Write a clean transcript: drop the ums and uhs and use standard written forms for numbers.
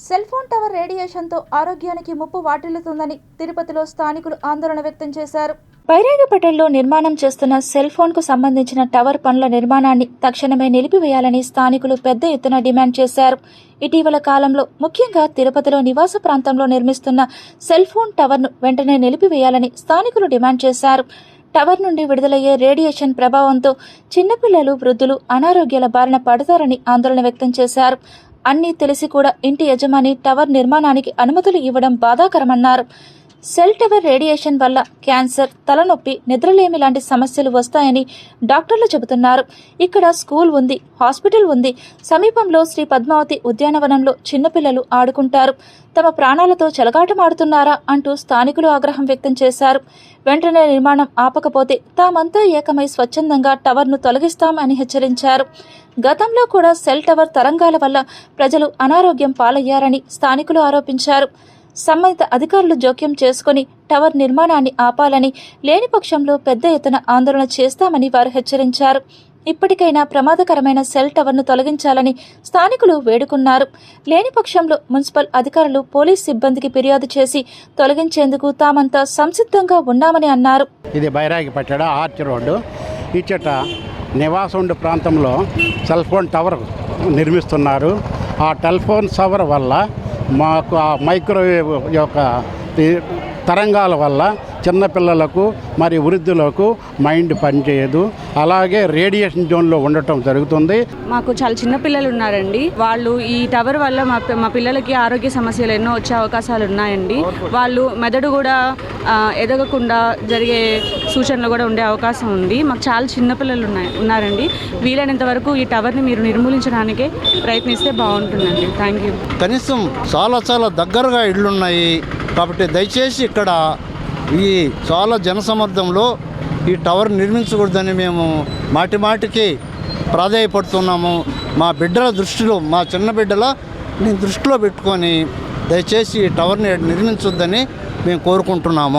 Cell phone tower రేడియేషన్తో ఆరోగ్యానికి ముప్పు వాటిల్లుతుందని తిరుపతిలో స్థానికులు ఆందోళన వ్యక్తం చేశారు. బైరాగిపేటలో నిర్మాణం చేస్తున్న సెల్ ఫోన్ కు సంబంధించిన టవర్ పనుల నిర్మాణాన్ని తక్షణమే నిలిపివేయాలని స్థానికులు పెద్ద ఎత్తున డిమాండ్ చేశారు. ఇటీవల కాలంలో ముఖ్యంగా తిరుపతిలో నివాస ప్రాంతంలో నిర్మిస్తున్న సెల్ ఫోన్ టవర్ను వెంటనే నిలిపివేయాలని స్థానికులు డిమాండ్ చేశారు. టవర్ నుండి విడుదలయ్యే రేడియేషన్ ప్రభావంతో చిన్నపిల్లలు, వృద్ధులు అనారోగ్యాల బారిన పడతారని ఆందోళన వ్యక్తం చేశారు. అన్నీ తెలిసి కూడా ఇంటి యజమాని టవర్ నిర్మాణానికి అనుమతులు ఇవ్వడం బాధాకరమన్నారు. సెల్ టవర్ రేడియేషన్ వల్ల క్యాన్సర్, తలనొప్పి, నిద్రలేమి లాంటి సమస్యలు వస్తాయని డాక్టర్లు చెబుతున్నారు. ఇక్కడ స్కూల్ ఉంది, హాస్పిటల్ ఉంది. సమీపంలో శ్రీ పద్మావతి ఉద్యానవనంలో చిన్నపిల్లలు ఆడుకుంటారు. తమ ప్రాణాలతో చెలగాటమాడుతున్నారా అంటూ స్థానికులు ఆగ్రహం వ్యక్తం చేశారు. వెంటనే నిర్మాణం ఆపకపోతే తామంతా ఏకమై స్వచ్ఛందంగా టవర్ను తొలగిస్తామని హెచ్చరించారు. గతంలో కూడా సెల్ టవర్ తరంగాల వల్ల ప్రజలు అనారోగ్యం పాలయ్యారని స్థానికులు ఆరోపించారు. సంబంధిత అధికారులు జోక్యం చేసుకుని టవర్ నిర్మాణాన్ని ఆపాలని, లేని పక్షంలో పెద్ద ఎత్తున ఆందోళన చేస్తామని వారు హెచ్చరించారు. ఇప్పటికైనా ప్రమాదకరమైన సెల్ టవర్ను తొలగించాలని స్థానికులు వేడుకున్నారు. లేని పక్షంలో మున్సిపల్ అధికారులు, పోలీస్ సిబ్బందికి ఫిర్యాదు చేసి తొలగించేందుకు తామంతా సంసిద్ధంగా ఉన్నామని అన్నారు. ఇది బైరాగిపేట ఆర్చ్ రోడ్డు. ఇచ్చట నివాసం ఉండే ప్రాంతంలో సెల్ ఫోన్ టవర్ నిర్మిస్తున్నారు. ఆ టెలిఫోన్ టవర్ వల్ల మాకు ఆ మైక్రోవేవ్ యొక్క తరంగాల వల్ల చిన్నపిల్లలకు మరి వృద్ధులకు మైండ్ పనిచేయదు. అలాగే రేడియేషన్ జోన్లో ఉండటం జరుగుతుంది. మాకు చాలా చిన్న పిల్లలు ఉన్నారండి. వాళ్ళు ఈ టవర్ వల్ల మా పిల్లలకి ఆరోగ్య సమస్యలు ఎన్నో వచ్చే అవకాశాలు ఉన్నాయండి. వాళ్ళు మెదడు కూడా ఎదగకుండా జరిగే సూచనలు కూడా ఉండే అవకాశం ఉంది. మాకు చాలా చిన్న పిల్లలు ఉన్నారండి. వీలైనంత వరకు ఈ టవర్ని మీరు నిర్మూలించడానికే ప్రయత్నిస్తే బాగుంటుందండి. Thank you. కనీసం చాలా దగ్గరగా ఇళ్ళున్నాయి కాబట్టి దయచేసి ఇక్కడ ఈ చాలా జనసమర్థంలో ఈ టవర్ నిర్మించకూడదని మేము మాటికి ప్రాధాయపడుతున్నాము. మా బిడ్డల దృష్టిలో, మా చిన్న బిడ్డల దృష్టిలో పెట్టుకొని దయచేసి ఈ టవర్ని నిర్మించొద్దని మేము కోరుకుంటున్నాము.